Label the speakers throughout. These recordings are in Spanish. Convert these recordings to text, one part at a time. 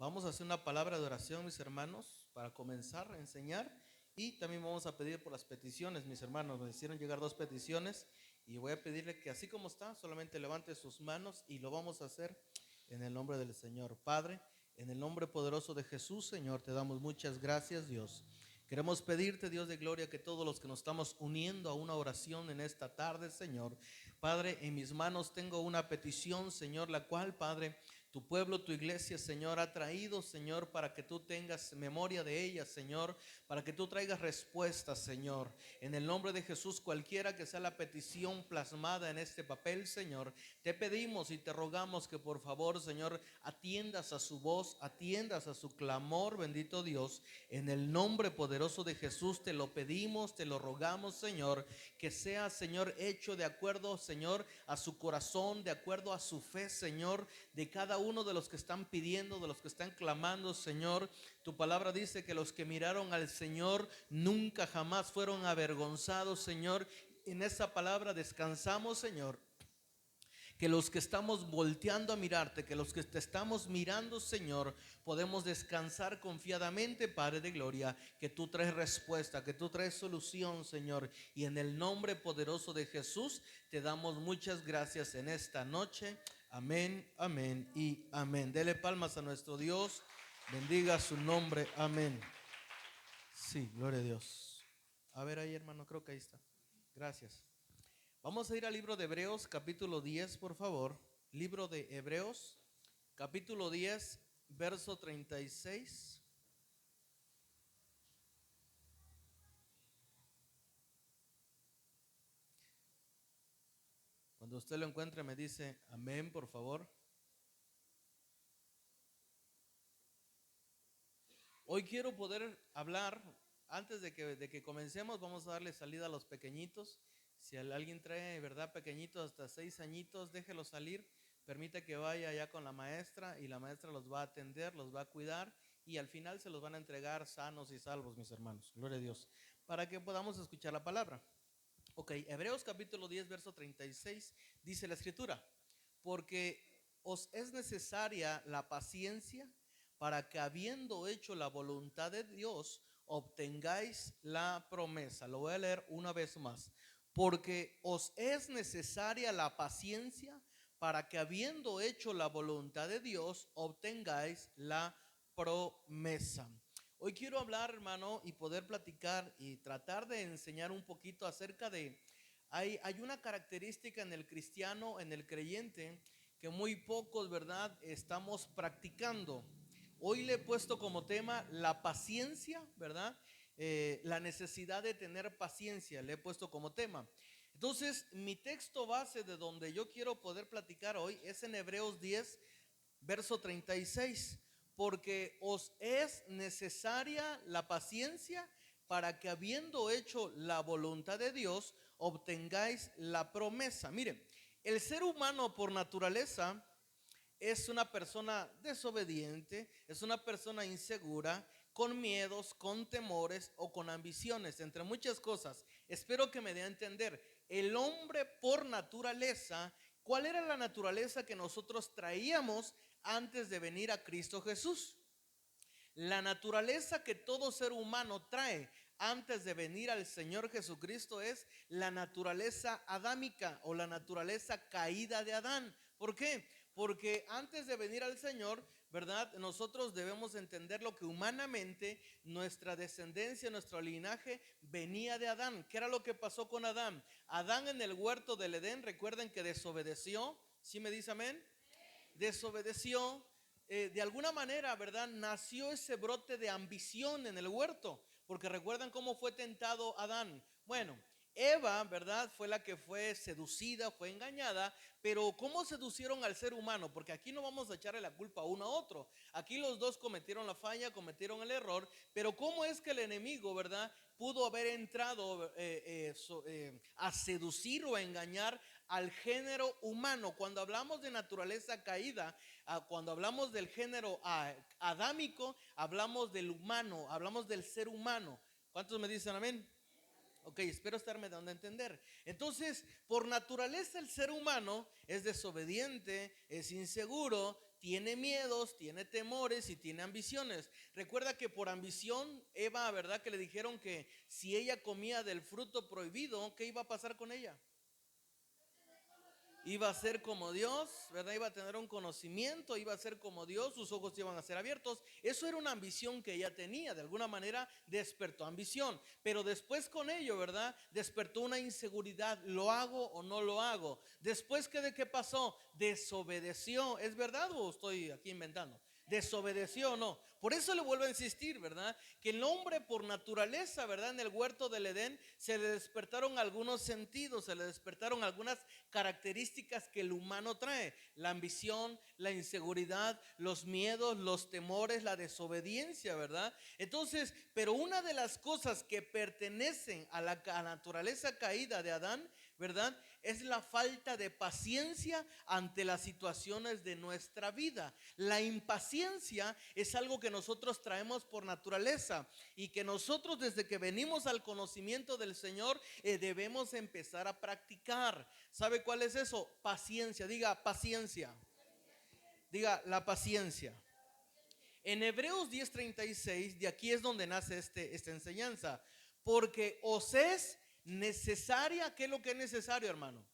Speaker 1: Vamos a hacer una palabra de oración, mis hermanos, para comenzar a enseñar. Y también vamos a pedir por las peticiones, mis hermanos. Me hicieron llegar 2 peticiones y voy a pedirle que así como está, solamente levante sus manos y lo vamos a hacer en el nombre del Señor. Padre, en el nombre poderoso de Jesús, Señor, te damos muchas gracias, Dios. Queremos pedirte, Dios de gloria, que todos los que nos estamos uniendo a una oración en esta tarde, Señor, Padre, en mis manos tengo una petición, Señor, la cual, Padre, tu pueblo, tu iglesia, Señor, ha traído, Señor, para que tú tengas memoria de ella, Señor, para que tú traigas respuestas, Señor. En el nombre de Jesús, cualquiera que sea la petición plasmada en este papel, Señor, te pedimos y te rogamos que por favor, Señor, atiendas a su voz, atiendas a su clamor, bendito Dios. En el nombre poderoso de Jesús te lo pedimos, te lo rogamos, Señor, que sea, Señor, hecho de acuerdo, Señor, a su corazón, de acuerdo a su fe, Señor, de cada uno de los que están pidiendo, de los que están clamando, Señor. Tu palabra dice que los que miraron al Señor nunca jamás fueron avergonzados, Señor. En esa palabra descansamos, Señor. Que los que estamos volteando a mirarte, que los que te estamos mirando, Señor, podemos descansar confiadamente, Padre de gloria, que tú traes respuesta, que tú traes solución, Señor. Y en el nombre poderoso de Jesús te damos muchas gracias en esta noche. Amén, amén y amén. Dele palmas a nuestro Dios. Bendiga su nombre. Amén. Sí, gloria a Dios. A ver ahí, hermano, creo que ahí está. Gracias. Vamos a ir al libro de Hebreos, capítulo 10, por favor. Libro de Hebreos, capítulo 10, verso 36. Cuando usted lo encuentre me dice amén, por favor. Hoy quiero poder hablar, antes de que comencemos, vamos a darle salida a los pequeñitos. Si alguien trae, ¿verdad?, pequeñitos hasta 6 añitos, déjelo salir. Permite que vaya allá con la maestra y la maestra los va a atender, los va a cuidar y al final se los van a entregar sanos y salvos, mis hermanos. Gloria a Dios. Para que podamos escuchar la palabra. Ok, Hebreos capítulo 10, verso 36, dice la escritura: porque os es necesaria la paciencia para que, habiendo hecho la voluntad de Dios, obtengáis la promesa. Lo voy a leer una vez más. Porque os es necesaria la paciencia para que, habiendo hecho la voluntad de Dios, obtengáis la promesa. Hoy quiero hablar, hermano, y poder platicar y tratar de enseñar un poquito acerca de, hay una característica en el cristiano, en el creyente, que muy pocos, ¿verdad?, estamos practicando. Hoy le he puesto como tema la paciencia, ¿verdad? La necesidad de tener paciencia, le he puesto como tema. Entonces, mi texto base de donde yo quiero poder platicar hoy es en Hebreos 10, verso 36. Porque os es necesaria la paciencia para que, habiendo hecho la voluntad de Dios, obtengáis la promesa. Miren, el ser humano por naturaleza es una persona desobediente, es una persona insegura, con miedos, con temores o con ambiciones, entre muchas cosas. Espero que me dé a entender. El hombre por naturaleza, ¿cuál era la naturaleza que nosotros traíamos antes de venir a Cristo Jesús? La naturaleza que todo ser humano trae antes de venir al Señor Jesucristo es la naturaleza adámica o la naturaleza caída de Adán. ¿Por qué? Porque antes de venir al Señor, ¿verdad?, nosotros debemos entender lo que humanamente nuestra descendencia, nuestro linaje venía de Adán. ¿Qué era lo que pasó con Adán? Adán en el huerto del Edén, recuerden que desobedeció. ¿Sí me dice amén? Desobedeció. De alguna manera, ¿verdad?, nació ese brote de ambición en el huerto, porque recuerdan cómo fue tentado Adán. Bueno, Eva, ¿verdad?, fue la que fue seducida, fue engañada. Pero ¿cómo seducieron al ser humano? Porque aquí no vamos a echarle la culpa a uno a otro. Aquí los dos cometieron la falla, cometieron el error. Pero ¿cómo es que el enemigo, ¿verdad?, pudo haber entrado a seducir o a engañar al género humano? Cuando hablamos de naturaleza caída, cuando hablamos del género adámico, hablamos del humano, hablamos del ser humano. ¿Cuántos me dicen amén? Ok, espero estarme dando a entender. Entonces, por naturaleza el ser humano es desobediente, es inseguro, tiene miedos, tiene temores y tiene ambiciones. Recuerda que por ambición, Eva, ¿verdad? Que le dijeron que si ella comía del fruto prohibido, ¿qué iba a pasar con ella? Iba a ser como Dios, ¿verdad? Iba a tener un conocimiento, iba a ser como Dios, sus ojos iban a ser abiertos. Eso era una ambición que ella tenía, de alguna manera despertó ambición. Pero después con ello, ¿verdad? Despertó una inseguridad, ¿lo hago o no lo hago? Después, ¿de qué pasó? Desobedeció, ¿es verdad o estoy aquí inventando? Desobedeció o no. Por eso le vuelvo a insistir, ¿verdad? Que el hombre por naturaleza, ¿verdad? En el huerto del Edén se le despertaron algunos sentidos, se le despertaron algunas características que el humano trae: la ambición, la inseguridad, los miedos, los temores, la desobediencia, ¿verdad? Entonces, pero una de las cosas que pertenecen a la naturaleza caída de Adán, ¿verdad? Es la falta de paciencia ante las situaciones de nuestra vida. La impaciencia es algo que nosotros traemos por naturaleza y que nosotros desde que venimos al conocimiento del Señor debemos empezar a practicar. ¿Sabe cuál es eso? Paciencia. Diga paciencia. Diga la paciencia. En Hebreos 10:36, de aquí es donde nace esta enseñanza. Porque os es necesaria. ¿Qué es lo que es necesario, hermano?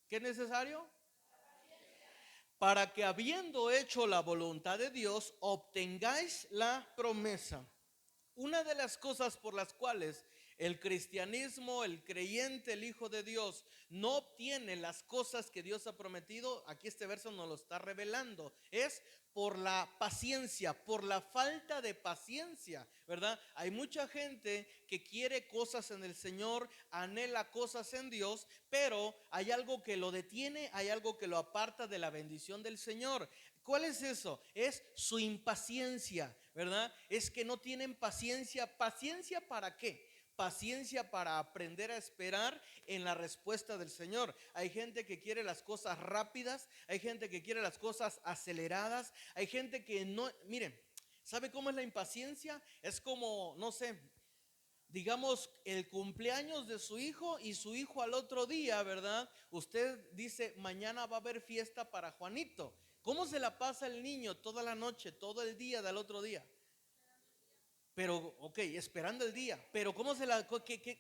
Speaker 1: ¿Qué es necesario? Para que habiendo hecho la voluntad de Dios, obtengáis la promesa. Una de las cosas por las cuales el cristianismo, el creyente, el Hijo de Dios no obtiene las cosas que Dios ha prometido, aquí este verso nos lo está revelando, es por la paciencia, por la falta de paciencia, ¿verdad? Hay mucha gente que quiere cosas en el Señor, anhela cosas en Dios, pero hay algo que lo detiene, hay algo que lo aparta de la bendición del Señor. ¿Cuál es eso? Es su impaciencia, ¿verdad? Es que no tienen paciencia. ¿Paciencia para qué? Paciencia para aprender a esperar en la respuesta del Señor. Hay gente que quiere las cosas rápidas, hay gente que quiere las cosas aceleradas, hay gente que no, miren, ¿sabe cómo es la impaciencia? Es como, no sé, digamos el cumpleaños de su hijo y su hijo al otro día, ¿verdad? Usted dice, mañana va a haber fiesta para Juanito. ¿Cómo se la pasa el niño toda la noche, todo el día del otro día? Pero, ok, esperando el día. Pero ¿cómo se la?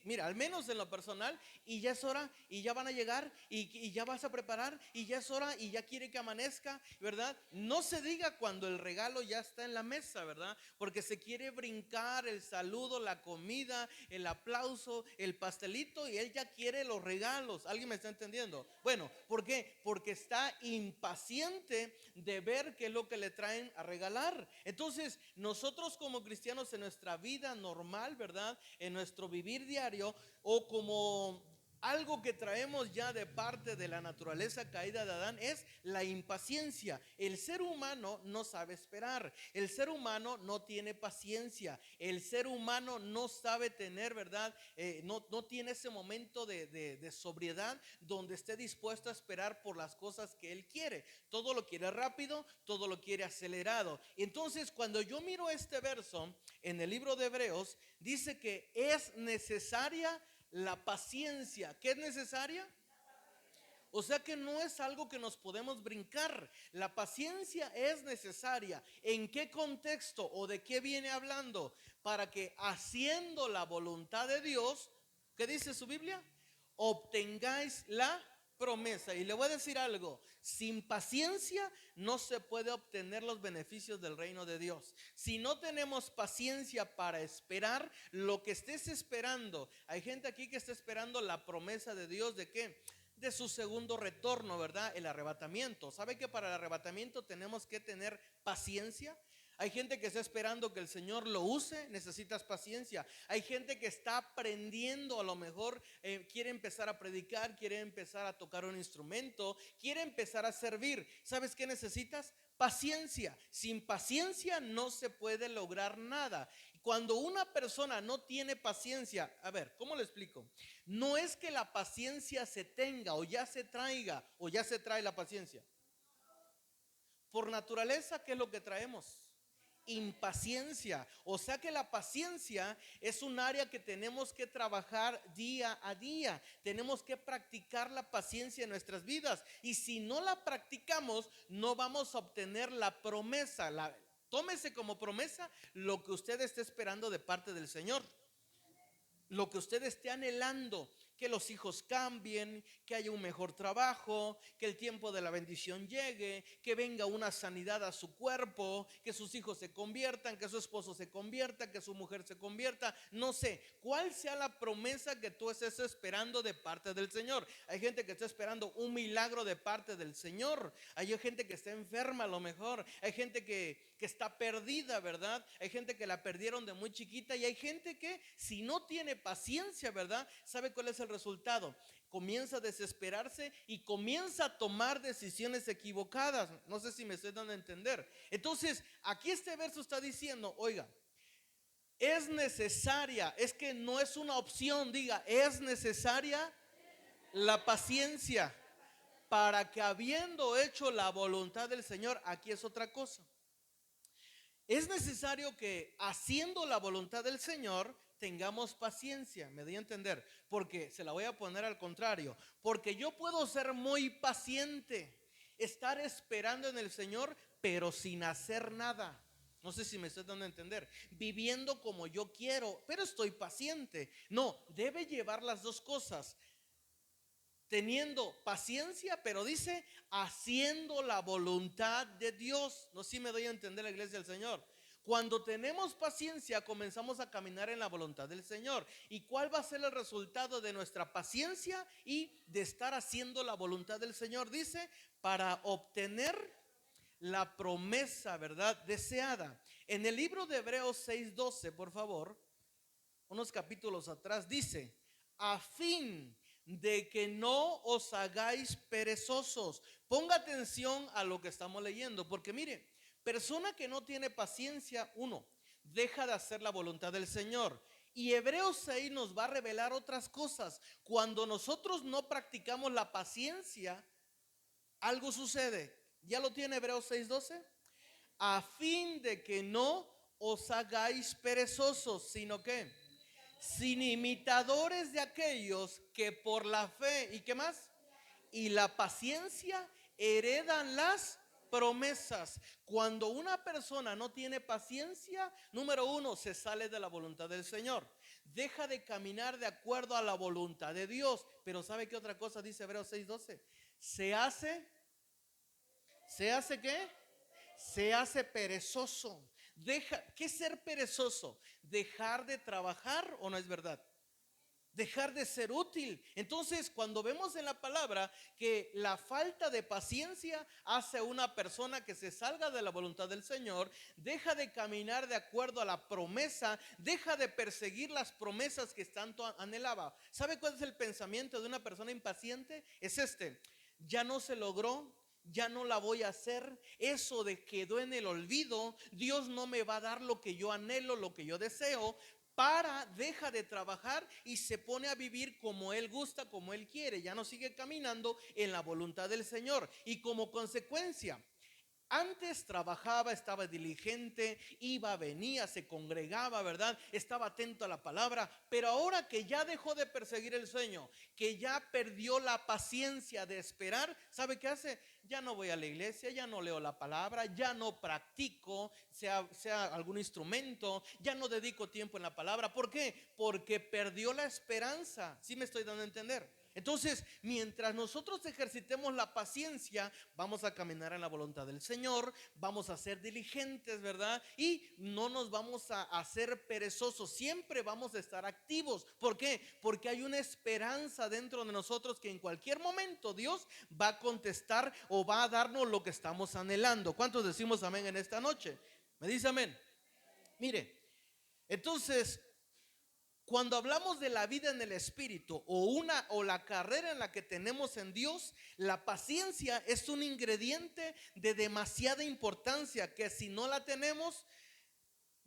Speaker 1: Mira, al menos en lo personal, y ya es hora, y ya van a llegar, y ya vas a preparar, y ya es hora, y ya quiere que amanezca, ¿verdad? No se diga cuando el regalo ya está en la mesa, ¿verdad? Porque se quiere brincar el saludo, la comida, el aplauso, el pastelito, y él ya quiere los regalos. ¿Alguien me está entendiendo? Bueno, ¿por qué? Porque está impaciente de ver qué es lo que le traen a regalar. Entonces, nosotros como cristianos en nuestra vida normal, ¿verdad? En nuestro vivir diario, o como algo que traemos ya de parte de la naturaleza caída de Adán, es la impaciencia. El ser humano no sabe esperar. El ser humano no tiene paciencia. El ser humano no sabe tener, ¿verdad? No tiene ese momento de sobriedad donde esté dispuesto a esperar por las cosas que él quiere. Todo lo quiere rápido, todo lo quiere acelerado. Entonces, cuando yo miro este verso en el libro de Hebreos, dice que es necesaria la paciencia. ¿Qué es necesaria? O sea que no es algo que nos podemos brincar. La paciencia es necesaria. ¿En qué contexto o de qué viene hablando? Para que haciendo la voluntad de Dios, ¿qué dice su Biblia? Obtengáis la promesa. Y le voy a decir algo: sin paciencia no se puede obtener los beneficios del reino de Dios. Si no tenemos paciencia para esperar lo que estés esperando, hay gente aquí que está esperando la promesa de Dios. ¿De qué? De su segundo retorno, ¿verdad? El arrebatamiento. ¿Sabe que para el arrebatamiento tenemos que tener paciencia? Hay gente que está esperando que el Señor lo use, necesitas paciencia. Hay gente que está aprendiendo, a lo mejor quiere empezar a predicar, quiere empezar a tocar un instrumento, quiere empezar a servir. ¿Sabes qué necesitas? Paciencia. Sin paciencia no se puede lograr nada. Cuando una persona no tiene paciencia, a ver, ¿cómo le explico? No es que la paciencia se tenga o ya se traiga o ya se trae la paciencia. Por naturaleza, ¿qué es lo que traemos? impaciencia. O sea que la paciencia es un área que tenemos que trabajar día a día. Tenemos que practicar la paciencia en nuestras vidas. Y si no la practicamos, no vamos a obtener la promesa. Tómese como promesa lo que usted esté esperando de parte del Señor. Lo que usted esté anhelando, que los hijos cambien, que haya un mejor trabajo, que el tiempo de la bendición llegue, que venga una sanidad a su cuerpo, que sus hijos se conviertan, que su esposo se convierta, que su mujer se convierta. No sé, cuál sea la promesa que tú estés esperando de parte del Señor. Hay gente que está esperando un milagro de parte del Señor. Hay gente que está enferma a lo mejor. Hay gente que está perdida, ¿verdad? Hay gente que la perdieron de muy chiquita. Y hay gente que si no tiene paciencia, ¿verdad? ¿Sabe cuál es el resultado? Comienza a desesperarse y comienza a tomar decisiones equivocadas. No sé si me estoy dando a entender. Entonces, aquí este verso está diciendo, oiga, es necesaria, es que no es una opción, diga, es necesaria la paciencia para que habiendo hecho la voluntad del Señor, aquí es otra cosa. Es necesario que haciendo la voluntad del Señor tengamos paciencia, me doy a entender, porque se la voy a poner al contrario, porque yo puedo ser muy paciente, estar esperando en el Señor, pero sin hacer nada. No sé si me estoy dando a entender, viviendo como yo quiero, pero estoy paciente. No, debe llevar las dos cosas, teniendo paciencia, pero dice haciendo la voluntad de Dios. No sé si me doy a entender, la iglesia del Señor. Cuando tenemos paciencia, comenzamos a caminar en la voluntad del Señor. ¿Y cuál va a ser el resultado de nuestra paciencia y de estar haciendo la voluntad del Señor? Dice, para obtener la promesa, ¿verdad?, deseada. En el libro de Hebreos 6:12, por favor, unos capítulos atrás, dice, a fin de que no os hagáis perezosos. Ponga atención a lo que estamos leyendo, porque mire, persona que no tiene paciencia, uno, deja de hacer la voluntad del Señor. Y Hebreos 6 nos va a revelar otras cosas. Cuando nosotros no practicamos la paciencia, algo sucede. ¿Ya lo tiene Hebreos 6:12? A fin de que no os hagáis perezosos, sino que sin imitadores de aquellos que por la fe, ¿y qué más?, y la paciencia heredan las promesas. Cuando una persona no tiene paciencia, número uno, se sale de la voluntad del Señor, deja de caminar de acuerdo a la voluntad de Dios. Pero ¿sabe qué otra cosa dice Hebreos 6:12? ¿Se hace qué? Se hace perezoso. ¿Qué es ser perezoso? Dejar de trabajar, ¿o no es verdad? Dejar de ser útil. Entonces, cuando vemos en la palabra que la falta de paciencia hace a una persona que se salga de la voluntad del Señor, deja de caminar de acuerdo a la promesa, deja de perseguir las promesas que tanto anhelaba. ¿Sabe cuál es el pensamiento de una persona impaciente? Es este: ya no se logró, ya no la voy a hacer, eso de quedó en el olvido, Dios no me va a dar lo que yo anhelo, lo que yo deseo. Deja de trabajar y se pone a vivir como él gusta, como él quiere. Ya no sigue caminando en la voluntad del Señor. Y como consecuencia, antes trabajaba, estaba diligente, iba, venía, se congregaba, ¿verdad? Estaba atento a la palabra. Pero ahora que ya dejó de perseguir el sueño, que ya perdió la paciencia de esperar, ¿sabe qué hace? Ya no voy a la iglesia, ya no leo la palabra, ya no practico, sea algún instrumento, ya no dedico tiempo en la palabra. ¿Por qué? Porque perdió la esperanza. ¿Sí me estoy dando a entender? Entonces, mientras nosotros ejercitemos la paciencia, vamos a caminar en la voluntad del Señor, vamos a ser diligentes, ¿verdad? Y no nos vamos a hacer perezosos, siempre vamos a estar activos. ¿Por qué? Porque hay una esperanza dentro de nosotros que en cualquier momento Dios va a contestar o va a darnos lo que estamos anhelando. ¿Cuántos decimos amén en esta noche? ¿Me dice amén? Mire, entonces, cuando hablamos de la vida en el Espíritu o la carrera en la que tenemos en Dios, la paciencia es un ingrediente de demasiada importancia que si no la tenemos,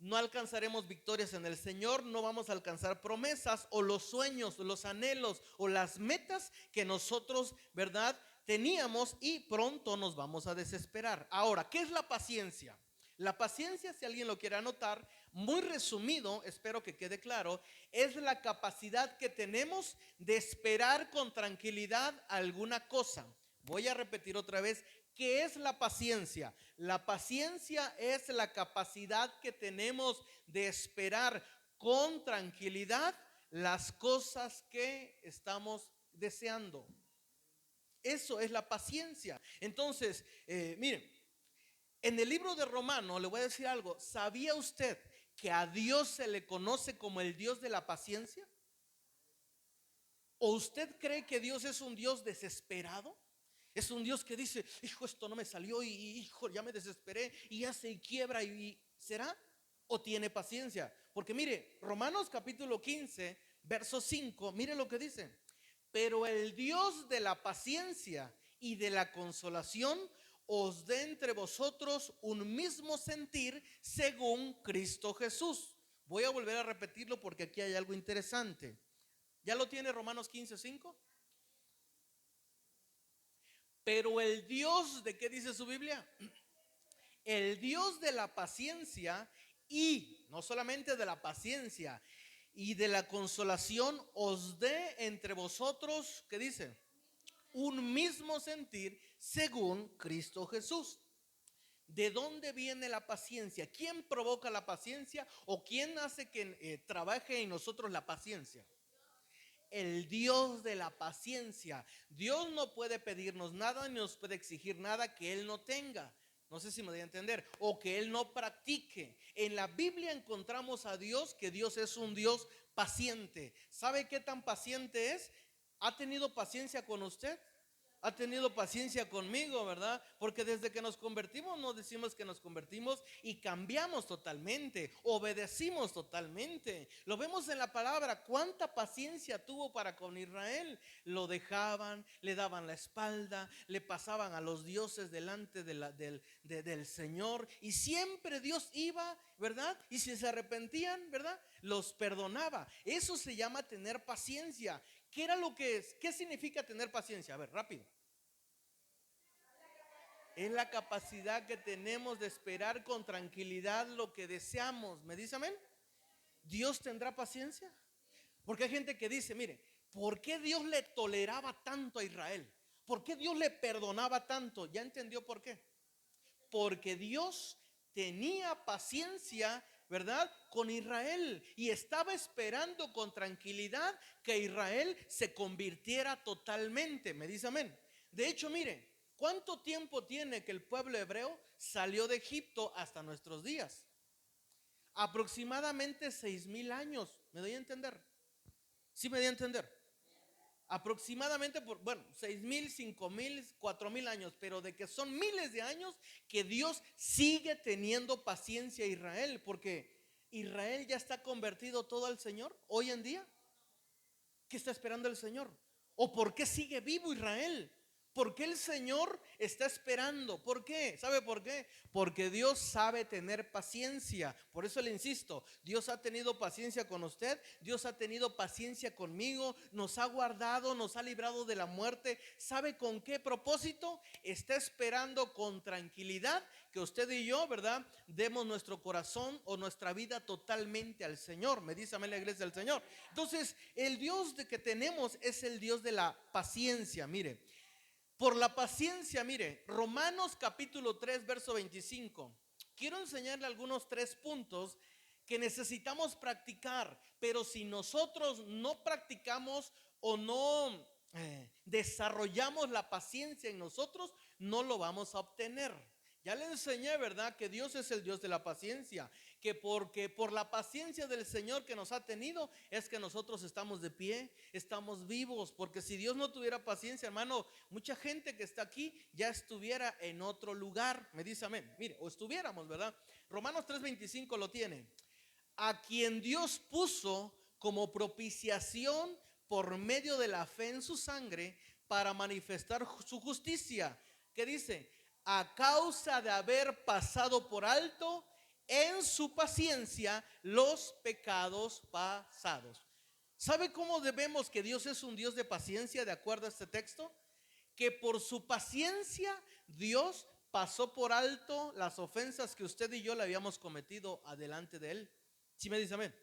Speaker 1: no alcanzaremos victorias en el Señor, no vamos a alcanzar promesas o los sueños, los anhelos o las metas que nosotros, ¿verdad?, teníamos, y pronto nos vamos a desesperar. Ahora, ¿qué es la paciencia? La paciencia, si alguien lo quiere anotar, muy resumido, espero que quede claro, es la capacidad que tenemos de esperar con tranquilidad alguna cosa. Voy a repetir otra vez, ¿qué es la paciencia? La paciencia es la capacidad que tenemos de esperar con tranquilidad las cosas que estamos deseando. Eso es la paciencia. Entonces, miren, en el libro de Romanos, le voy a decir algo. ¿Sabía usted que a Dios se le conoce como el Dios de la paciencia? ¿O usted cree que Dios es un Dios desesperado? Es un Dios que dice, hijo, esto no me salió y hijo, ya me desesperé y ya se quiebra y ¿será? ¿O tiene paciencia? Porque mire, Romanos capítulo 15, verso 5, mire lo que dice. Pero el Dios de la paciencia y de la consolación os dé entre vosotros un mismo sentir según Cristo Jesús. Voy a volver a repetirlo porque aquí hay algo interesante. ¿Ya lo tiene Romanos 15:5? Pero el Dios, ¿de qué dice su Biblia? El Dios de la paciencia y no solamente de la paciencia y de la consolación os dé entre vosotros, ¿qué dice? Un mismo sentir según Cristo Jesús. ¿De dónde viene la paciencia? ¿Quién provoca la paciencia o quién hace que trabaje en nosotros la paciencia? El Dios de la paciencia. Dios no puede pedirnos nada ni nos puede exigir nada que Él no tenga. No sé si me voy a entender. O que Él no practique. En la Biblia encontramos a Dios, que Dios es un Dios paciente. ¿Sabe qué tan paciente es? ¿Ha tenido paciencia con usted? Ha tenido paciencia conmigo, ¿verdad? Porque desde que nos convertimos no decimos que nos convertimos y cambiamos totalmente, obedecimos totalmente. Lo vemos en la palabra, cuánta paciencia tuvo para con Israel. Lo dejaban, le daban la espalda, le pasaban a los dioses delante del Señor y siempre Dios iba, ¿verdad? Y si se arrepentían, ¿verdad? Los perdonaba. Eso se llama tener paciencia. ¿Qué era lo que es? ¿Qué significa tener paciencia? A ver, rápido. Es la capacidad que tenemos de esperar con tranquilidad lo que deseamos. ¿Me dice amén? ¿Dios tendrá paciencia? Porque hay gente que dice, mire, ¿por qué Dios le toleraba tanto a Israel? ¿Por qué Dios le perdonaba tanto? ¿Ya entendió por qué? Porque Dios tenía paciencia, ¿verdad? Con Israel y estaba esperando con tranquilidad que Israel se convirtiera totalmente. ¿Me dice amén? De hecho, mire, ¿cuánto tiempo tiene que el pueblo hebreo salió de Egipto hasta nuestros días? Aproximadamente 6,000 años. ¿Me doy a entender? ¿Sí me doy a entender? Aproximadamente por, bueno, 6,000, 5,000, 4,000 años, pero de que son miles de años que Dios sigue teniendo paciencia a Israel, porque Israel ya está convertido todo al Señor hoy en día. ¿Qué está esperando el Señor? ¿O por qué sigue vivo Israel? ¿Por qué el Señor está esperando? ¿Por qué? ¿Sabe por qué? Porque Dios sabe tener paciencia. Por eso le insisto, Dios ha tenido paciencia con usted, Dios ha tenido paciencia conmigo, nos ha guardado, nos ha librado de la muerte. ¿Sabe con qué propósito? Está esperando con tranquilidad que usted y yo, ¿verdad? Demos nuestro corazón o nuestra vida totalmente al Señor. Me dice amén la iglesia del Señor. Entonces, el Dios que tenemos es el Dios de la paciencia. Mire, por la paciencia, mire, Romanos capítulo 3, verso 25. Quiero enseñarle algunos 3 puntos que necesitamos practicar, pero si nosotros no practicamos o no desarrollamos la paciencia en nosotros, no lo vamos a obtener. Ya le enseñé, ¿verdad? Que Dios es el Dios de la paciencia, que porque por la paciencia del Señor que nos ha tenido es que nosotros estamos de pie, estamos vivos, porque si Dios no tuviera paciencia, hermano, mucha gente que está aquí ya estuviera en otro lugar. Me dice amén. Mire, o estuviéramos, ¿verdad? Romanos 3:25 lo tiene. A quien Dios puso como propiciación por medio de la fe en su sangre para manifestar su justicia. ¿Qué dice? A causa de haber pasado por alto en su paciencia los pecados pasados. ¿Sabe cómo debemos que Dios es un Dios de paciencia de acuerdo a este texto? Que por su paciencia Dios pasó por alto las ofensas que usted y yo le habíamos cometido adelante de Él. ¿Sí me dice amén?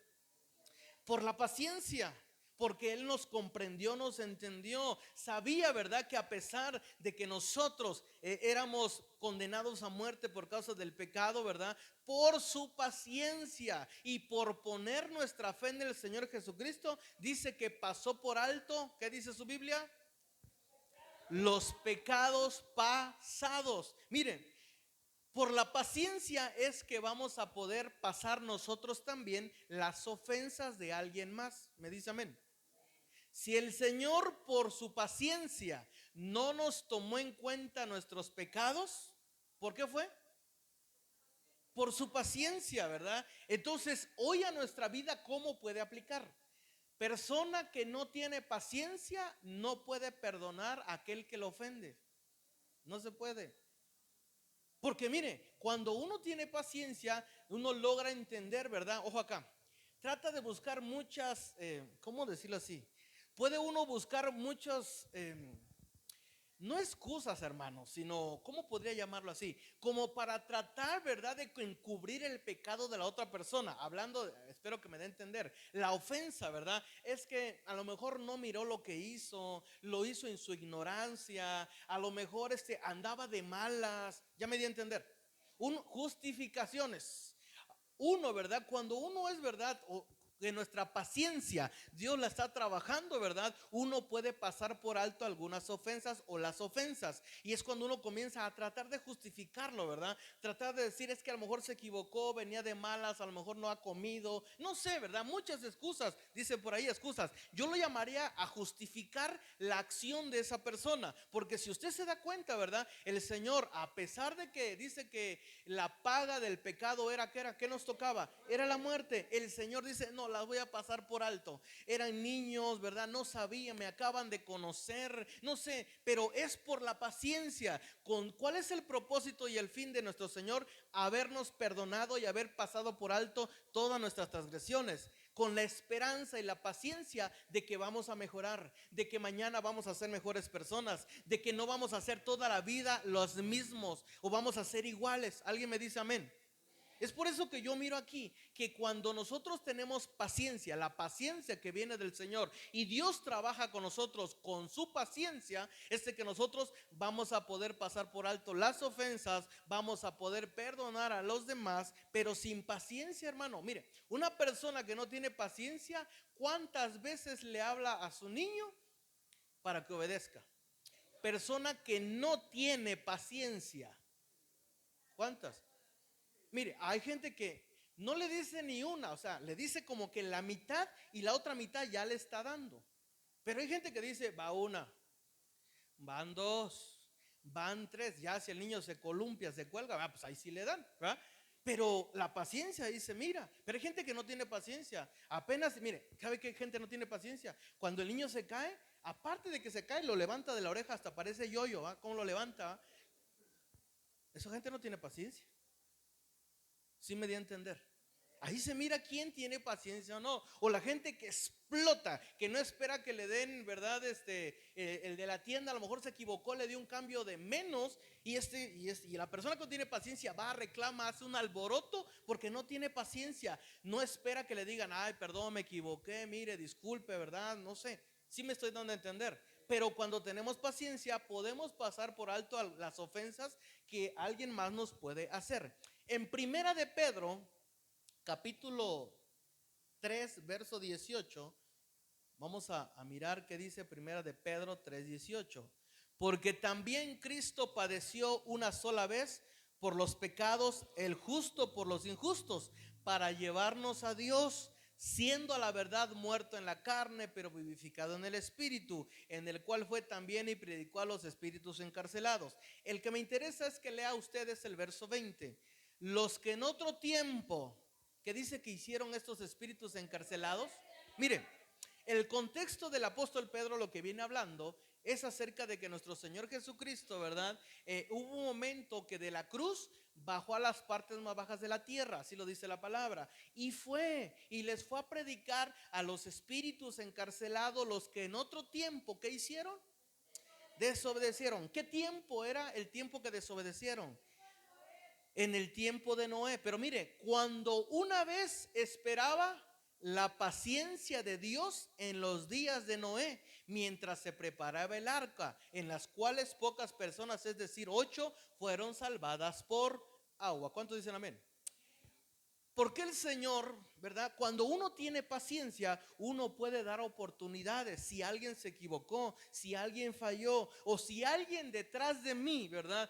Speaker 1: Por la paciencia, porque Él nos comprendió, nos entendió, sabía, ¿verdad?, que a pesar de que nosotros éramos condenados a muerte por causa del pecado, ¿verdad?, por su paciencia y por poner nuestra fe en el Señor Jesucristo, dice que pasó por alto, ¿qué dice su Biblia? Los pecados pasados. Miren, por la paciencia es que vamos a poder pasar nosotros también las ofensas de alguien más. ¿Me dice amén? Si el Señor por su paciencia no nos tomó en cuenta nuestros pecados, ¿por qué fue? Por su paciencia, ¿verdad? Entonces, hoy a nuestra vida, ¿cómo puede aplicar? Persona que no tiene paciencia no puede perdonar a aquel que lo ofende. No se puede. Porque mire, cuando uno tiene paciencia, uno logra entender, ¿verdad? Ojo acá, trata de buscar muchas, ¿cómo decirlo así? Puede uno buscar muchos, no excusas, hermanos, sino, ¿cómo podría llamarlo así? Como para tratar, ¿verdad?, de encubrir el pecado de la otra persona. Hablando, espero que me dé a entender, la ofensa, ¿verdad? Es que a lo mejor no miró lo que hizo, lo hizo en su ignorancia, a lo mejor andaba de malas, ya me di a entender. Justificaciones. Uno, ¿verdad? Cuando uno es verdad, o que nuestra paciencia Dios la está trabajando, ¿verdad? Uno puede pasar por alto algunas ofensas o las ofensas, y es cuando uno comienza a tratar de justificarlo, ¿verdad? Tratar de decir, es que a lo mejor se equivocó, venía de malas, a lo mejor no ha comido, no sé, ¿verdad? Muchas excusas, dice por ahí excusas. Yo lo llamaría a justificar la acción de esa persona, porque si usted se da cuenta, ¿verdad? El Señor, a pesar de que dice que la paga del pecado era, ¿qué nos tocaba? Era la muerte. El Señor dice, no, las voy a pasar por alto. Eran niños, ¿verdad? No sabían, me acaban de conocer, no sé, pero es por la paciencia. ¿Cuál es el propósito y el fin de nuestro Señor? Habernos perdonado y haber pasado por alto todas nuestras transgresiones, con la esperanza y la paciencia de que vamos a mejorar, de que mañana vamos a ser mejores personas, de que no vamos a ser toda la vida los mismos o vamos a ser iguales. ¿Alguien me dice amén? Es por eso que yo miro aquí que cuando nosotros tenemos paciencia, la paciencia que viene del Señor, y Dios trabaja con nosotros con su paciencia, es de que nosotros vamos a poder pasar por alto las ofensas, vamos a poder perdonar a los demás, pero sin paciencia, hermano. Mire, una persona que no tiene paciencia, ¿cuántas veces le habla a su niño para que obedezca? Persona que no tiene paciencia, ¿cuántas? Mire, hay gente que no le dice ni una, o sea, le dice como que la mitad y la otra mitad ya le está dando. Pero hay gente que dice, va una, van dos, van tres, ya si el niño se columpia, se cuelga, pues ahí sí le dan, ¿verdad? Pero la paciencia dice, mira, pero hay gente que no tiene paciencia. Apenas, mire, ¿sabe qué gente no tiene paciencia? Cuando el niño se cae, aparte de que se cae, lo levanta de la oreja hasta parece yoyo, ¿va? ¿Cómo lo levanta? Esa gente no tiene paciencia. ¿Sí me di a entender? Ahí se mira quién tiene paciencia o no. O la gente que explota, que no espera que le den, ¿verdad? El de la tienda a lo mejor se equivocó, le dio un cambio de menos. Y la persona que no tiene paciencia va, reclama, hace un alboroto porque no tiene paciencia. No espera que le digan, ay, perdón, me equivoqué, mire, disculpe, ¿verdad? No sé. Sí me estoy dando a entender. Pero cuando tenemos paciencia podemos pasar por alto las ofensas que alguien más nos puede hacer. En Primera de Pedro, capítulo 3, verso 18, vamos a mirar qué dice Primera de Pedro 3:18. Porque también Cristo padeció una sola vez por los pecados, el justo por los injustos, para llevarnos a Dios, siendo a la verdad muerto en la carne, pero vivificado en el espíritu, en el cual fue también y predicó a los espíritus encarcelados. El que me interesa es que lea ustedes el verso 20. Los que en otro tiempo, que dice que hicieron estos espíritus encarcelados, miren, el contexto del apóstol Pedro lo que viene hablando es acerca de que nuestro Señor Jesucristo, ¿verdad? Hubo un momento que de la cruz bajó a las partes más bajas de la tierra, así lo dice la palabra, y les fue a predicar a los espíritus encarcelados, los que en otro tiempo, ¿qué hicieron? Desobedecieron. ¿Qué tiempo era el tiempo que desobedecieron? En el tiempo de Noé. Pero mire, cuando una vez esperaba la paciencia de Dios en los días de Noé, mientras se preparaba el arca, en las cuales pocas personas, es decir, 8, fueron salvadas por agua. ¿Cuántos dicen amén? Porque el Señor, ¿verdad? Cuando uno tiene paciencia, uno puede dar oportunidades. Si alguien se equivocó, si alguien falló, o si alguien detrás de mí, ¿verdad?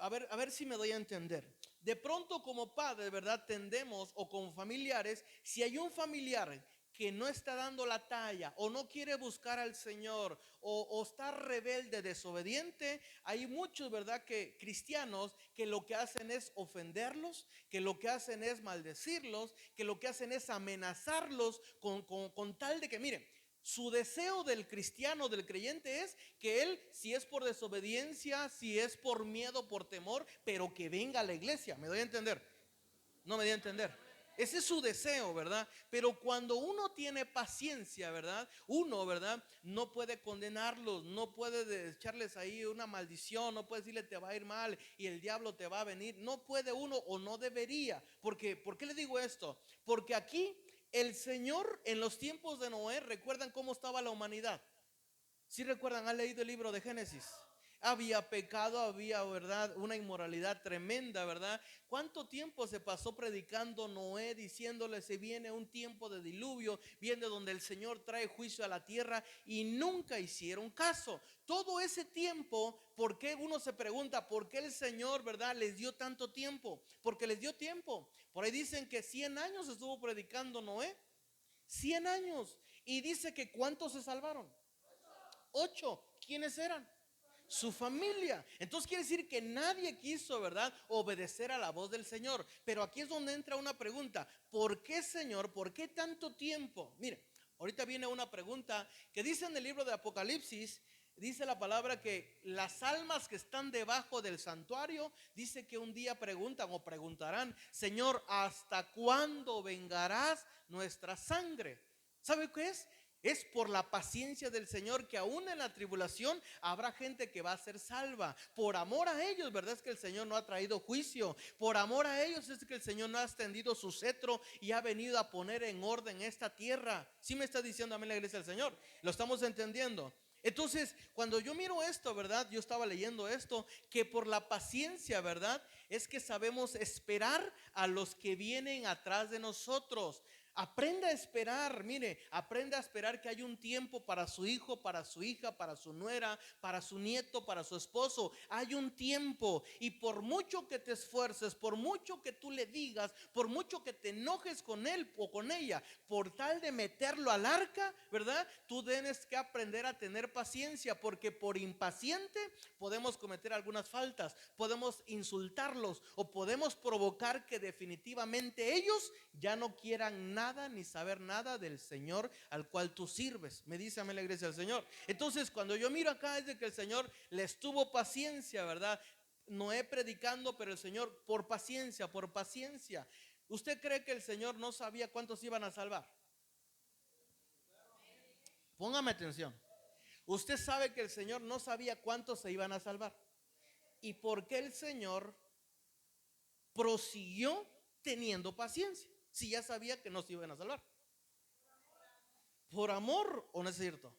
Speaker 1: A ver si me doy a entender. De pronto como padres, ¿verdad? Tendemos, o como familiares, si hay un familiar que no está dando la talla o no quiere buscar al Señor o está rebelde, desobediente, hay muchos, ¿verdad?, que cristianos que lo que hacen es ofenderlos, que lo que hacen es maldecirlos, que lo que hacen es amenazarlos con tal de que, miren, su deseo del cristiano, del creyente, es que él, si es por desobediencia, si es por miedo, por temor, pero que venga a la iglesia. ¿Me doy a entender? No me doy a entender. Ese es su deseo, ¿verdad? Pero cuando uno tiene paciencia, ¿verdad? Uno, ¿verdad? No puede condenarlos, no puede echarles ahí una maldición, no puede decirle te va a ir mal y el diablo te va a venir. No puede uno, o no debería. Porque, ¿por qué le digo esto? Porque aquí el Señor, en los tiempos de Noé, ¿recuerdan cómo estaba la humanidad? Si recuerdan, han leído el libro de Génesis. Había pecado, había, ¿verdad?, una inmoralidad tremenda, ¿verdad? ¿Cuánto tiempo se pasó predicando Noé, diciéndole se viene un tiempo de diluvio, viene donde el Señor trae juicio a la tierra, y nunca hicieron caso? Todo ese tiempo, ¿por qué? Uno se pregunta, ¿por qué el Señor, ¿verdad?, les dio tanto tiempo? Porque les dio tiempo. Por ahí dicen que 100 años estuvo predicando Noé. 100 años. Y dice que ¿cuántos se salvaron? 8. ¿Quiénes eran? Su familia. Entonces quiere decir que nadie quiso, ¿verdad?, obedecer a la voz del Señor. Pero aquí es donde entra una pregunta. ¿Por qué, Señor? ¿Por qué tanto tiempo? Mire, ahorita viene una pregunta que dice en el libro de Apocalipsis. Dice la palabra que las almas que están debajo del santuario, dice que un día preguntan o preguntarán: Señor, ¿hasta cuándo vengarás nuestra sangre? ¿Sabe qué es? Es por la paciencia del Señor que aún en la tribulación habrá gente que va a ser salva. Por amor a ellos, ¿verdad?, es que el Señor no ha traído juicio. Por amor a ellos es que el Señor no ha extendido su cetro y ha venido a poner en orden esta tierra. ¿Sí me está diciendo amén la iglesia del Señor? ¿Lo estamos entendiendo? Entonces, cuando yo miro esto, ¿verdad? Yo estaba leyendo esto, que por la paciencia, ¿verdad?, es que sabemos esperar a los que vienen atrás de nosotros. Aprenda a esperar, mire, aprenda a esperar que hay un tiempo para su hijo, para su hija, para su nuera, para su nieto, para su esposo. Hay un tiempo, y por mucho que te esfuerces, por mucho que tú le digas, por mucho que te enojes con él o con ella, por tal de meterlo al arca, ¿verdad? Tú tienes que aprender a tener paciencia, porque por impaciente podemos cometer algunas faltas, podemos insultarlos o podemos provocar que definitivamente ellos ya no quieran nada ni saber nada del Señor al cual tú sirves. Me dice amén la iglesia del Señor. Entonces cuando yo miro acá es de que el Señor les tuvo paciencia, ¿verdad? Noé predicando, pero el Señor por paciencia, por paciencia. ¿Usted cree que el Señor no sabía cuántos iban a salvar? Póngame atención. Usted sabe que el Señor no sabía cuántos se iban a salvar. ¿Y por qué el Señor prosiguió teniendo paciencia si ya sabía que no se iban a salvar? ¿Por amor o no es cierto?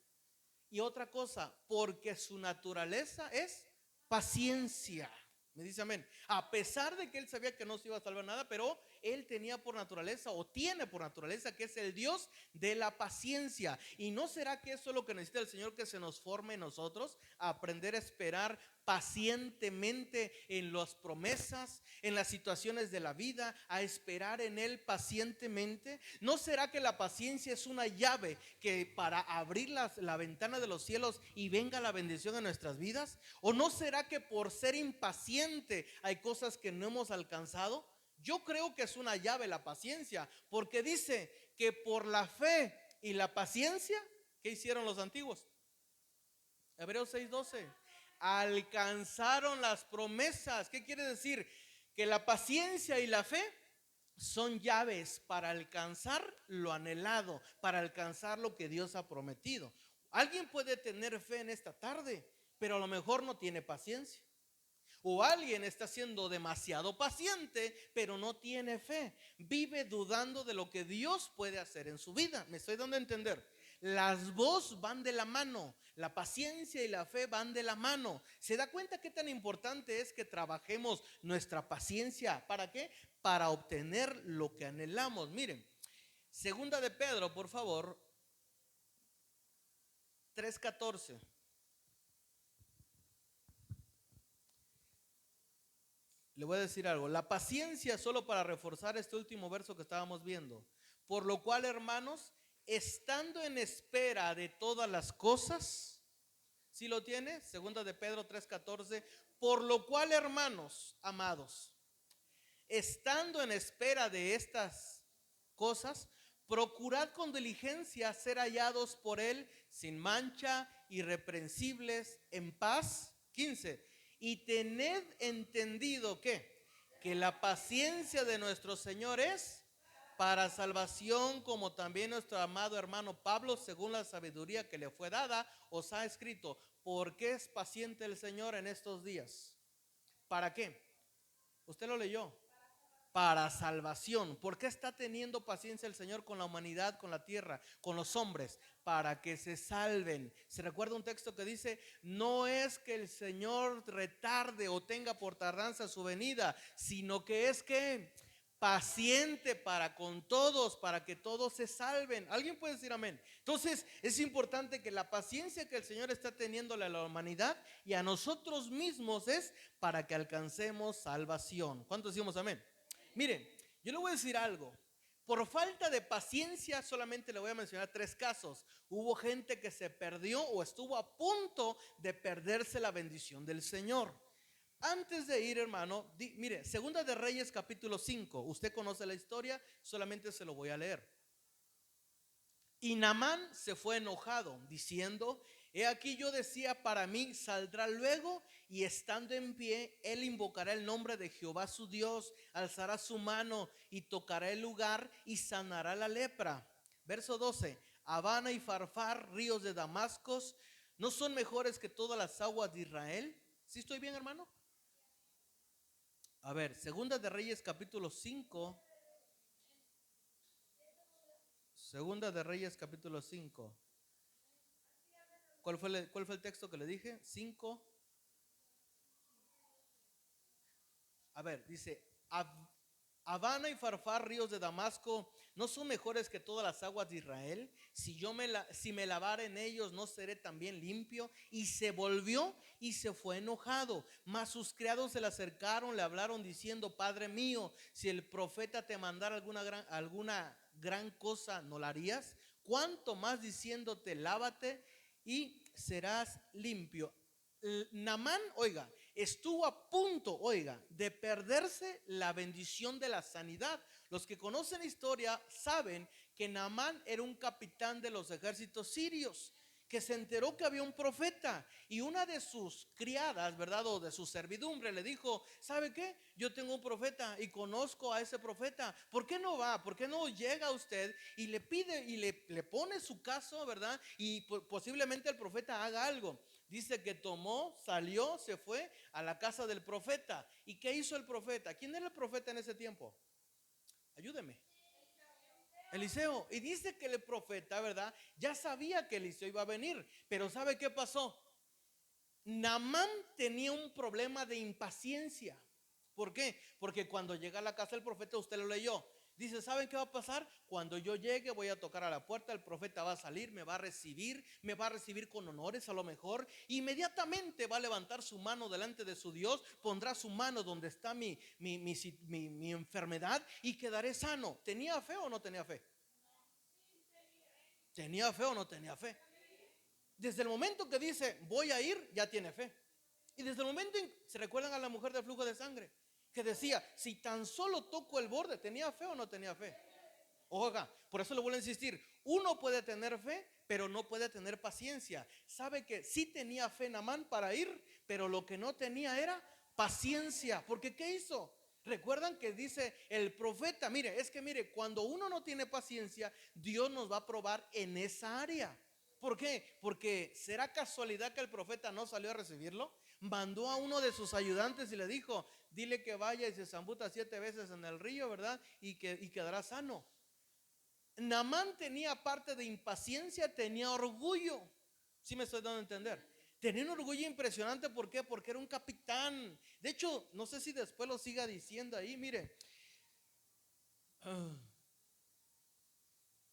Speaker 1: Y otra cosa, porque su naturaleza es paciencia. Me dice amén. A pesar de que él sabía que no se iba a salvar nada, pero él tenía por naturaleza, o tiene por naturaleza, que es el Dios de la paciencia. ¿Y no será que eso es lo que necesita el Señor, que se nos forme en nosotros? A aprender a esperar pacientemente en las promesas, en las situaciones de la vida, a esperar en Él pacientemente. ¿No será que la paciencia es una llave que para abrir la ventana de los cielos y venga la bendición en nuestras vidas? ¿O no será que por ser impaciente hay cosas que no hemos alcanzado? Yo creo que es una llave la paciencia, porque dice que por la fe y la paciencia, ¿qué hicieron los antiguos? Hebreos 6:12. Alcanzaron las promesas. ¿Qué quiere decir? Que la paciencia y la fe son llaves para alcanzar lo anhelado, para alcanzar lo que Dios ha prometido. Alguien puede tener fe en esta tarde, pero a lo mejor no tiene paciencia. O alguien está siendo demasiado paciente, pero no tiene fe. Vive dudando de lo que Dios puede hacer en su vida. ¿Me estoy dando a entender? Las dos van de la mano. La paciencia y la fe van de la mano. ¿Se da cuenta qué tan importante es que trabajemos nuestra paciencia? ¿Para qué? Para obtener lo que anhelamos. Miren, segunda de Pedro, por favor, 3:14. Le voy a decir algo. La paciencia, solo para reforzar este último verso que estábamos viendo. Por lo cual, hermanos, estando en espera de todas las cosas, ¿sí lo tiene? Segunda de Pedro 3:14. Por lo cual, hermanos, amados, estando en espera de estas cosas, procurad con diligencia ser hallados por él sin mancha, irreprensibles, en paz. 15. Y tened entendido que la paciencia de nuestro Señor es para salvación, como también nuestro amado hermano Pablo, según la sabiduría que le fue dada, os ha escrito. ¿Por qué es paciente el Señor en estos días? ¿Para qué? Usted lo leyó. Para salvación. ¿Por qué está teniendo paciencia el Señor con la humanidad, con la tierra, con los hombres? Para que se salven. ¿Se recuerda un texto que dice: no es que el Señor retarde o tenga por tardanza su venida, sino que es que paciente para con todos, para que todos se salven? ¿Alguien puede decir amén? Entonces es importante que la paciencia que el Señor está teniéndole a la humanidad y a nosotros mismos es para que alcancemos salvación. ¿Cuántos decimos amén? Miren, yo le voy a decir algo. Por falta de paciencia solamente le voy a mencionar 3 casos. Hubo gente que se perdió o estuvo a punto de perderse la bendición del Señor. Antes de ir, hermano, mire, Segunda de Reyes capítulo 5. Usted conoce la historia, solamente se lo voy a leer. Y Naamán se fue enojado, diciendo: he aquí, yo decía para mí, saldrá luego, y estando en pie, él invocará el nombre de Jehová su Dios, alzará su mano y tocará el lugar y sanará la lepra. Verso 12. Habana y Farfar, ríos de Damasco, ¿no son mejores que todas las aguas de Israel? ¿Sí estoy bien, hermano? A ver, Segunda de Reyes capítulo 5. Segunda de Reyes capítulo 5. ¿Cuál fue el texto que le dije? 5. A ver, dice: Habana y Farfar, ríos de Damasco, ¿no son mejores que todas las aguas de Israel? Si me lavare en ellos, ¿no seré también limpio? Y se volvió y se fue enojado. Mas sus criados se le acercaron, le hablaron diciendo: Padre mío, si el profeta te mandara alguna gran cosa, ¿no la harías? ¿Cuánto más diciéndote: lávate y serás limpio? Naamán, oiga, estuvo a punto, oiga, de perderse la bendición de la sanidad. Los que conocen la historia saben que Naamán era un capitán de los ejércitos sirios, que se enteró que había un profeta, y una de sus criadas, ¿verdad?, o de su servidumbre, le dijo: ¿sabe qué? Yo tengo un profeta y conozco a ese profeta. ¿Por qué no va? ¿Por qué no llega usted y le pide y le pone su caso, ¿verdad? Y posiblemente el profeta haga algo. Dice que tomó, salió, se fue a la casa del profeta. ¿Y qué hizo el profeta? ¿Quién era el profeta en ese tiempo? Ayúdeme. Eliseo. Y dice que el profeta, ¿verdad?, ya sabía que Eliseo iba a venir. Pero ¿sabe qué pasó? Naamán tenía un problema de impaciencia. ¿Por qué? Porque cuando llega a la casa del profeta, usted lo leyó, dice: ¿saben qué va a pasar? Cuando yo llegue, voy a tocar a la puerta, el profeta va a salir, me va a recibir con honores, a lo mejor inmediatamente va a levantar su mano delante de su Dios, pondrá su mano donde está mi enfermedad y quedaré sano. ¿Tenía fe o no tenía fe? ¿Tenía fe o no tenía fe? Desde el momento que dice voy a ir, ya tiene fe. Y desde el momento ¿se recuerdan a la mujer del flujo de sangre? Que decía: si tan solo toco el borde, ¿tenía fe o no tenía fe? Oiga, por eso le vuelvo a insistir: uno puede tener fe, pero no puede tener paciencia. Sabe que sí tenía fe Naamán para ir, pero lo que no tenía era paciencia. Porque ¿qué hizo? Recuerdan que dice el profeta: mire, cuando uno no tiene paciencia, Dios nos va a probar en esa área. ¿Por qué? Porque ¿será casualidad que el profeta no salió a recibirlo? Mandó a uno de sus ayudantes y le dijo, dile que vaya y se zambuta 7 veces en el río, ¿verdad? Y quedará sano. Naamán tenía, aparte de impaciencia, tenía orgullo. ¿Sí me estoy dando a entender? Tenía un orgullo impresionante. ¿Por qué? Porque era un capitán. De hecho, no sé si después lo siga diciendo ahí. Mire,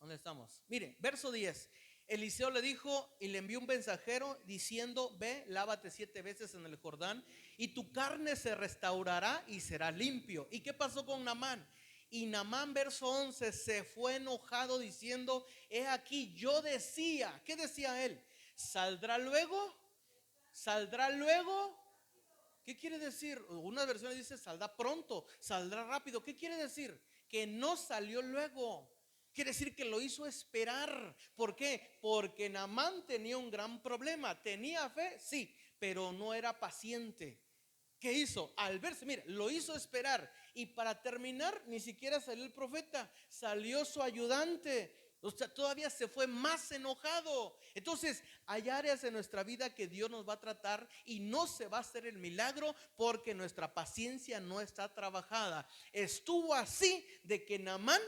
Speaker 1: ¿dónde estamos? Mire, verso 10. Eliseo le dijo y le envió un mensajero diciendo, ve, lávate 7 veces en el Jordán y tu carne se restaurará y será limpio. ¿Y qué pasó con Naamán? Y Naamán, verso 11, se fue enojado diciendo, he aquí, yo decía, ¿qué decía él? ¿Saldrá luego? ¿Saldrá luego? ¿Qué quiere decir? Unas versiones dice saldrá pronto, saldrá rápido. ¿Qué quiere decir? Que no salió luego. Quiere decir que lo hizo esperar. ¿Por qué? Porque Naamán tenía un gran problema. Tenía fe, sí, pero no era paciente. ¿Qué hizo? Al verse, mira, lo hizo esperar. Y para terminar, ni siquiera salió el profeta, salió su ayudante. O sea, todavía se fue más enojado. Entonces, hay áreas en nuestra vida que Dios nos va a tratar y no se va a hacer el milagro porque nuestra paciencia no está trabajada. Estuvo así de que Naamán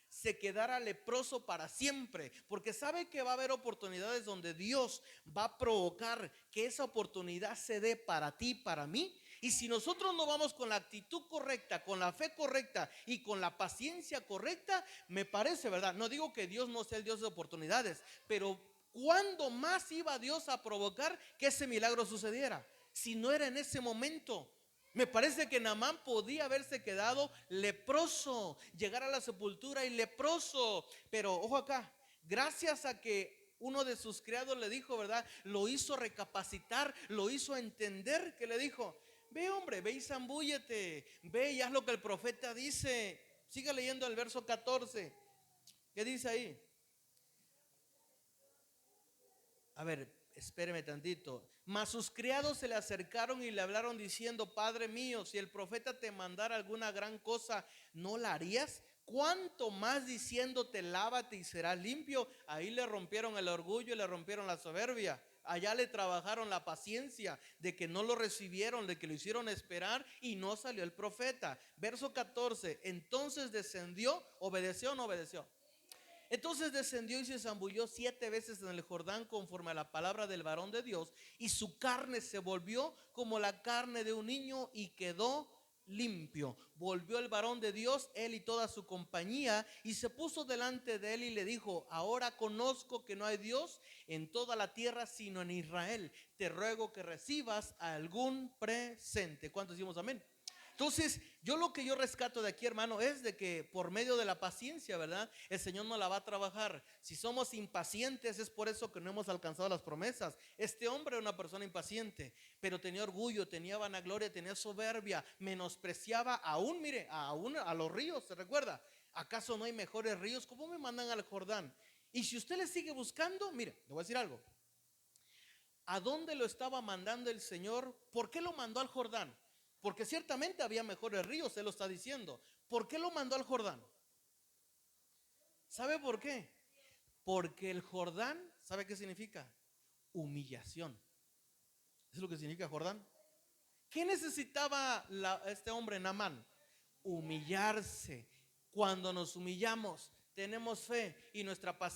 Speaker 1: se quedara leproso para siempre, porque sabe que va a haber oportunidades donde Dios va a provocar que esa oportunidad se dé para ti, para mí. Y si nosotros no vamos con la actitud correcta, con la fe correcta y con la paciencia correcta, me parece, ¿verdad? No digo que Dios no sea el Dios de oportunidades, pero ¿cuándo más iba Dios a provocar que ese milagro sucediera? Si no era en ese momento. Me parece que Naamán podía haberse quedado leproso, llegar a la sepultura y leproso. Pero ojo acá, gracias a que uno de sus criados le dijo, ¿verdad? Lo hizo recapacitar, lo hizo entender, que le dijo, ve hombre, ve y zambúllete, ve y haz lo que el profeta dice. Siga leyendo el verso 14. ¿Qué dice ahí? A ver, espéreme tantito. Mas sus criados se le acercaron y le hablaron diciendo, Padre mío, si el profeta te mandara alguna gran cosa, ¿no la harías? ¿Cuánto más diciéndote, lávate y serás limpio? Ahí le rompieron el orgullo y le rompieron la soberbia. Allá le trabajaron la paciencia de que no lo recibieron, de que lo hicieron esperar y no salió el profeta. Verso 14, entonces descendió, ¿obedeció o no obedeció? Entonces descendió y se zambulló 7 veces en el Jordán conforme a la palabra del varón de Dios, y su carne se volvió como la carne de un niño y quedó limpio. Volvió el varón de Dios, él y toda su compañía, y se puso delante de él y le dijo, ahora conozco que no hay Dios en toda la tierra sino en Israel. Te ruego que recibas algún presente. ¿Cuántos decimos amén? Entonces, lo que yo rescato de aquí, hermano, es de que por medio de la paciencia, ¿verdad? El Señor no la va a trabajar. Si somos impacientes, es por eso que no hemos alcanzado las promesas. Este hombre era una persona impaciente, pero tenía orgullo, tenía vanagloria, tenía soberbia, menospreciaba aún, mire, aún a los ríos, ¿se recuerda? ¿Acaso no hay mejores ríos? ¿Cómo me mandan al Jordán? Y si usted le sigue buscando, mire, le voy a decir algo. ¿A dónde lo estaba mandando el Señor? ¿Por qué lo mandó al Jordán? Porque ciertamente había mejores ríos, él lo está diciendo. ¿Por qué lo mandó al Jordán? ¿Sabe por qué? Porque el Jordán, ¿sabe qué significa? Humillación. ¿Eso es lo que significa Jordán? ¿Qué necesitaba este hombre Naamán? Humillarse. Cuando nos humillamos, tenemos fe y nuestra paciencia